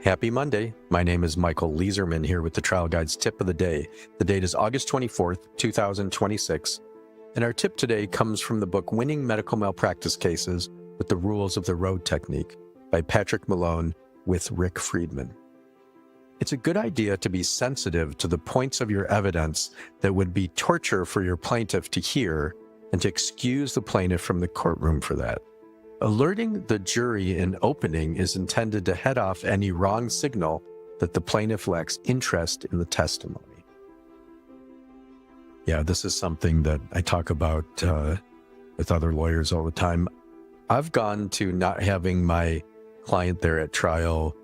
Happy Monday. My name is Michael Leeserman here with the Trial Guide's Tip of the Day. The date is August 24th, 2026. And our tip today comes from the book Winning Medical Malpractice Cases with the Rules of the Road Technique by Patrick Malone with Rick Friedman. It's a good idea to be sensitive to the points of your evidence that would be torture for your plaintiff to hear and to excuse the plaintiff from the courtroom for that. Alerting the jury in opening is intended to head off any wrong signal that the plaintiff lacks interest in the testimony. Yeah, this is something that I talk about with other lawyers all the time. I've gone to not having my client there at trial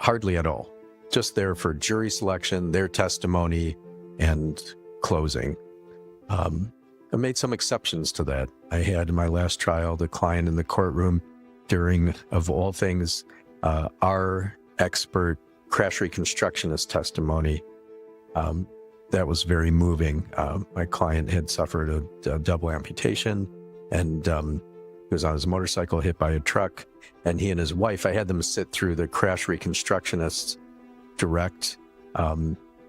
hardly at all. Just there for jury selection, their testimony, and closing. I made some exceptions to that. I had in my last trial the client in the courtroom during, of all things, our expert crash reconstructionist testimony. That was very moving. My client had suffered a double amputation, and he was on his motorcycle hit by a truck, and he and his wife, I had them sit through the crash reconstructionist's direct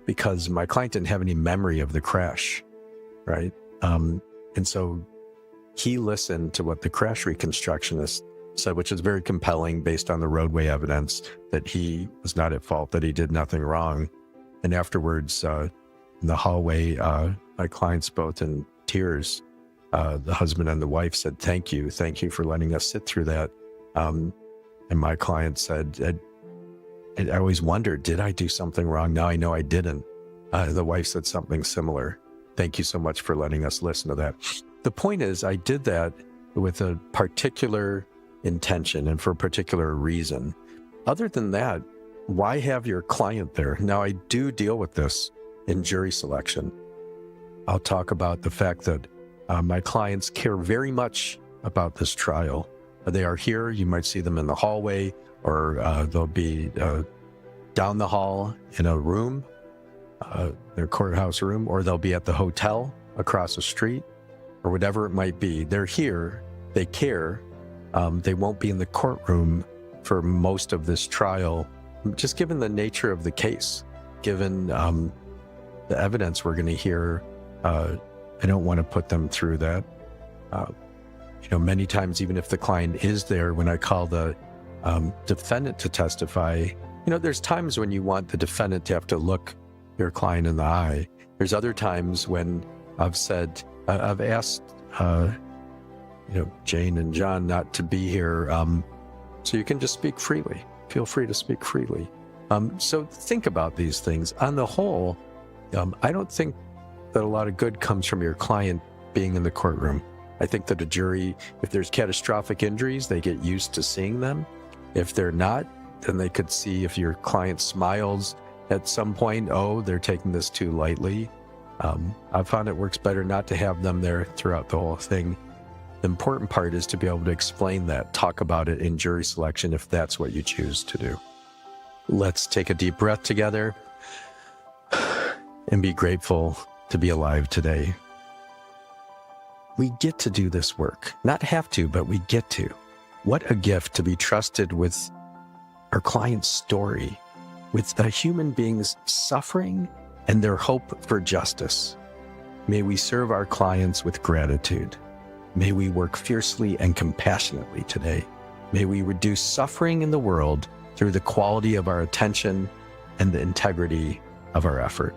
because my client didn't have any memory of the crash, right? And so he listened to what the crash reconstructionist said, which is very compelling based on the roadway evidence that he was not at fault, that he did nothing wrong. And afterwards, in the hallway, my clients both in tears, the husband and the wife said, thank you for letting us sit through that. And my client said, I always wondered, did I do something wrong? Now I know I didn't. The wife said something similar. Thank you so much for letting us listen to that. The point is, I did that with a particular intention and for a particular reason. Other than that, why have your client there? Now, I do deal with this in jury selection. I'll talk about the fact that my clients care very much about this trial. They are here. You might see them in the hallway, or they'll be down the hall in a room, their courthouse room, or they'll be at the hotel across the street, or whatever it might be. They're here, they care. They won't be in the courtroom for most of this trial, just given the nature of the case, given the evidence we're going to hear. I don't want to put them through that. Many times, even if the client is there, when I call the defendant to testify, there's times when you want the defendant to have to look your client in the eye. There's other times when I've asked, Jane and John not to be here, so you can just speak freely. Feel free to speak freely. So think about these things. On the whole, I don't think that a lot of good comes from your client being in the courtroom. I think that a jury, if there's catastrophic injuries, they get used to seeing them. If they're not, then they could see if your client smiles at some point, oh, they're taking this too lightly. I found it works better not to have them there throughout the whole thing. The important part is to be able to explain that, talk about it in jury selection if that's what you choose to do. Let's take a deep breath together and be grateful to be alive today. We get to do this work. Not have to, but we get to. What a gift to be trusted with our client's story, with a human being's suffering and their hope for justice. May we serve our clients with gratitude. May we work fiercely and compassionately today. May we reduce suffering in the world through the quality of our attention and the integrity of our effort.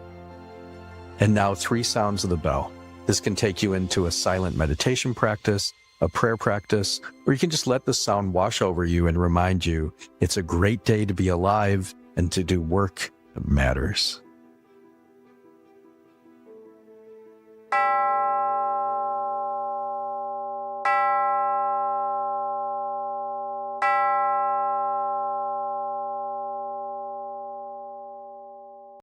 And now 3 sounds of the bell. This can take you into a silent meditation practice, a prayer practice, or you can just let the sound wash over you and remind you it's a great day to be alive and to do work that matters.